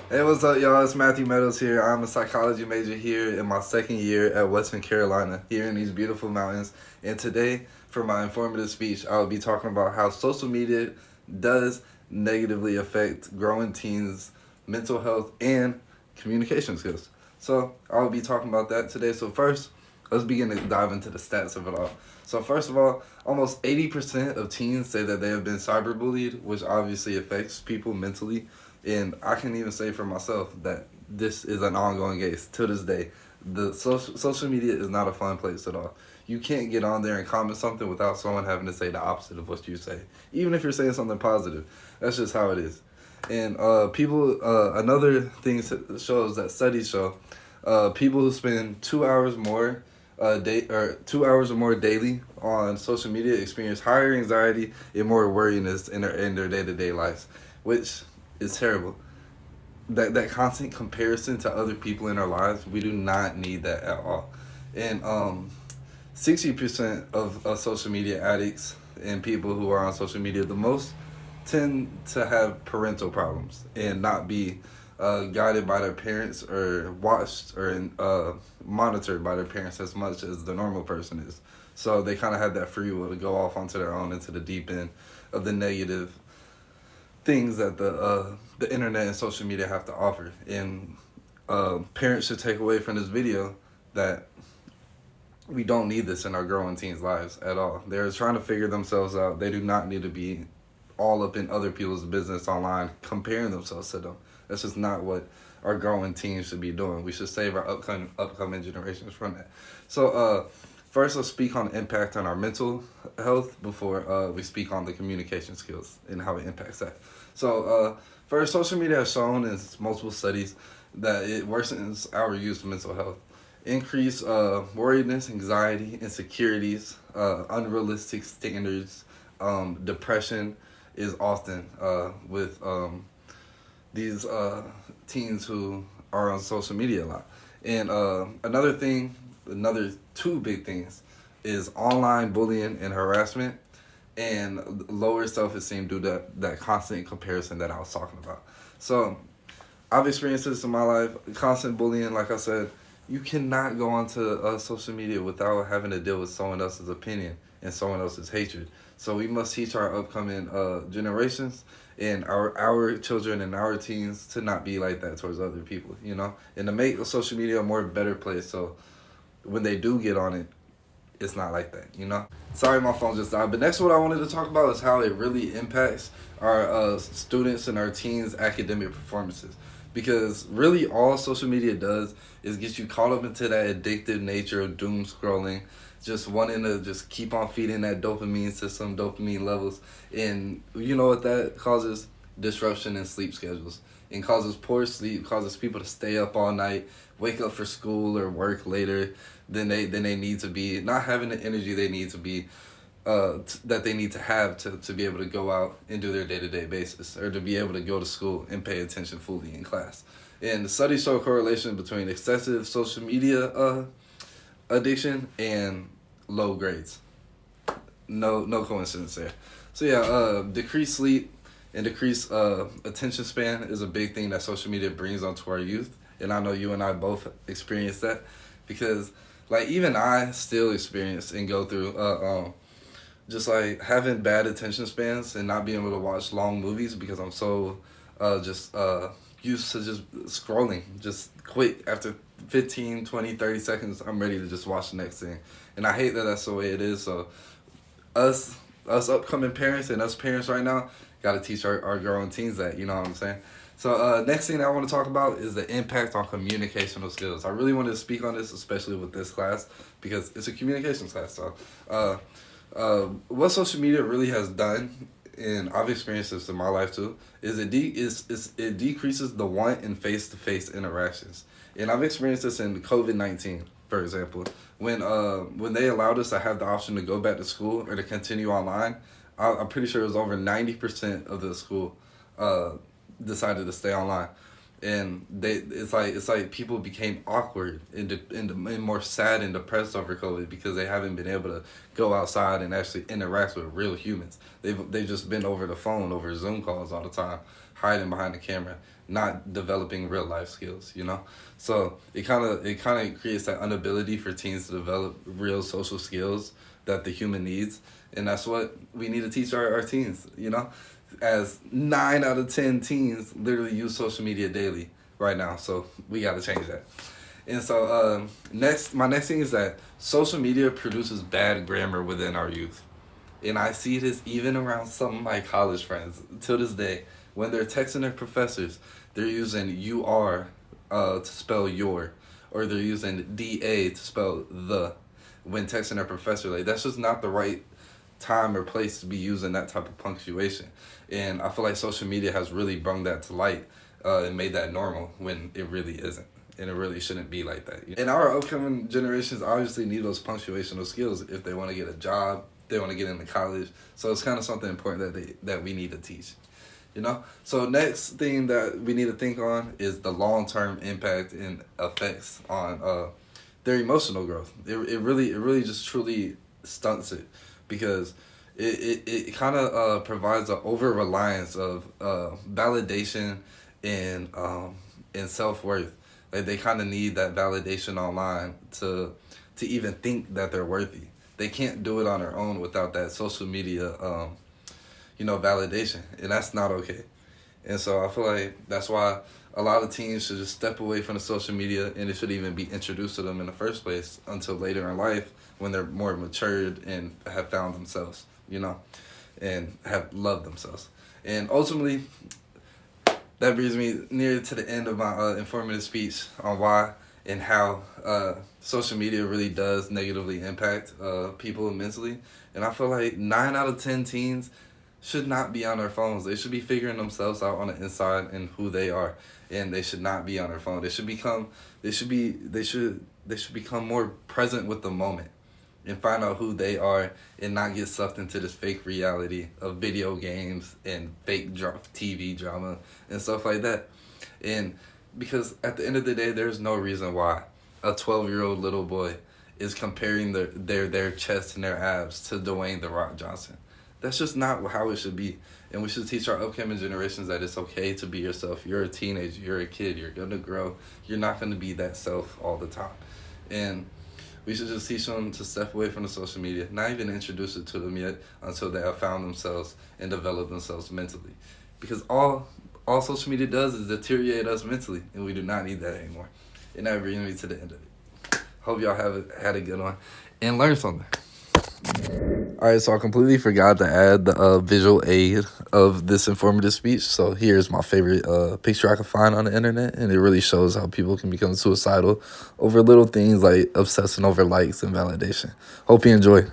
Hey, what's up, y'all? It's Matthew Meadows here. I'm a psychology major here in my second year at Western Carolina, here in these beautiful mountains. And today, for my informative speech, I will be talking about how social media does negatively affect growing teens' mental health and communication skills. So, I will be talking about that today. So, first, let's begin to dive into the stats of it all. So, first of all, almost 80% of teens say that they have been cyberbullied, which obviously affects people mentally. And I can even say for myself that this is an ongoing case to this day. The social media is not a fun place at all. You can't get on there and comment something without someone having to say the opposite of what you say, even if you're saying something positive. That's just how it is. And another thing shows that studies show, people who spend 2 hours more day or 2 hours or more daily on social media experience higher anxiety and more worriness in their day-to-day lives, which is terrible. That constant comparison to other people in our lives, we do not need that at all. And 60% of social media addicts and people who are on social media the most tend to have parental problems and not be guided by their parents or watched or monitored by their parents as much as the normal person is. So they kind of have that free will to go off onto their own into the deep end of the negative things that the internet and social media have to offer. And parents should take away from this video that we don't need this in our growing teens' lives at all. They're trying to figure themselves out. They do not need to be all up in other people's business online, comparing themselves to them. That's just not what our growing teens should be doing. We should save our upcoming generations from that. So, first, let's speak on the impact on our mental health before we speak on the communication skills and how it impacts that. So, first, social media has shown in multiple studies that it worsens our youth's mental health. Increase worriedness, anxiety, insecurities, unrealistic standards, depression is often with these teens who are on social media a lot. And another two big things is online bullying and harassment and lower self-esteem due to that constant comparison that I was talking about. So I've experienced this in my life, constant bullying, like I said. You cannot go onto social media without having to deal with someone else's opinion and someone else's hatred. So we must teach our upcoming generations and our children and our teens to not be like that towards other people, and to make social media a more better place. So when they do get on it, it's not like that. Sorry, my phone just died. But next, what I wanted to talk about is how it really impacts our students and our teens' academic performances. Because really, all social media does is get you caught up into that addictive nature of doom scrolling, just wanting to just keep on feeding that dopamine system, dopamine levels. And you know what that causes? Disruption in sleep schedules. And causes poor sleep, causes people to stay up all night, wake up for school or work later than they need to be, not having the energy they need to be, that they need to have to be able to go out and do their day-to-day basis, or to be able to go to school and pay attention fully in class. And the studies show a correlation between excessive social media addiction and low grades. No coincidence there. So yeah, decreased sleep and decreased attention span is a big thing that social media brings onto our youth. And I know you and I both experienced that, because like even I still experience and go through just like having bad attention spans and not being able to watch long movies because I'm so just used to just scrolling just quick. After 15, 20, 30 seconds, I'm ready to just watch the next thing. And I hate that that's the way it is. So us upcoming parents and us parents right now got to teach our growing teens that, you know what I'm saying? So next thing that I want to talk about is the impact on communicational skills. I really wanted to speak on this, especially with this class, because it's a communications class. So what social media really has done, and I've experienced this in my life too, is it decreases the want in face-to-face interactions. And I've experienced this in COVID-19, for example. When they allowed us to have the option to go back to school or to continue online, I'm pretty sure it was over 90% of the school decided to stay online. and it's like people became awkward and more sad and depressed over COVID because they haven't been able to go outside and actually interact with real humans. They've just been over the phone, over Zoom calls all the time, hiding behind the camera, not developing real life skills. So it kind of creates that inability for teens to develop real social skills that the human needs, and that's what we need to teach our teens. As 9 out of 10 teens literally use social media daily right now. So we got to change that. And so my next thing is that social media produces bad grammar within our youth. And I see this even around some of my college friends till this day. When they're texting their professors, they're using "you are" to spell "your," or they're using "da" to spell "the" when texting their professor. Like, that's just not the right time or place to be using that type of punctuation. And I feel like social media has really brought that to light and made that normal when it really isn't. And it really shouldn't be like that. And our upcoming generations obviously need those punctuational skills if they want to get a job, they want to get into college. So it's kind of something important that we need to teach. So next thing that we need to think on is the long-term impact and effects on their emotional growth. It really just truly stunts it, because it kind of provides an over reliance of validation and self-worth. Like, they kind of need that validation online to even think that they're worthy. They can't do it on their own without that social media validation, and that's not okay. And so I feel like that's why a lot of teens should just step away from the social media, and it should even be introduced to them in the first place until later in life when they're more matured and have found themselves, and have loved themselves. And ultimately, that brings me near to the end of my informative speech on why and how social media really does negatively impact people mentally. And I feel like 9 out of 10 teens should not be on their phones. They should be figuring themselves out on the inside and who they are, and they should not be on their phone. They should become more present with the moment and find out who they are, and not get sucked into this fake reality of video games and fake TV drama and stuff like that. And because at the end of the day, there's no reason why a 12-year-old little boy is comparing their chest and their abs to Dwayne "The Rock" Johnson. That's just not how it should be. And we should teach our upcoming generations that it's okay to be yourself. You're a teenager, you're a kid, you're going to grow. You're not going to be that self all the time. And we should just teach them to step away from the social media, not even introduce it to them yet until they have found themselves and developed themselves mentally. Because all social media does is deteriorate us mentally, and we do not need that anymore. And that brings me to the end of it. Hope y'all had a good one and learned something. Alright, so I completely forgot to add the visual aid of this informative speech. So here's my favorite picture I could find on the internet, and it really shows how people can become suicidal over little things like obsessing over likes and validation. Hope you enjoy.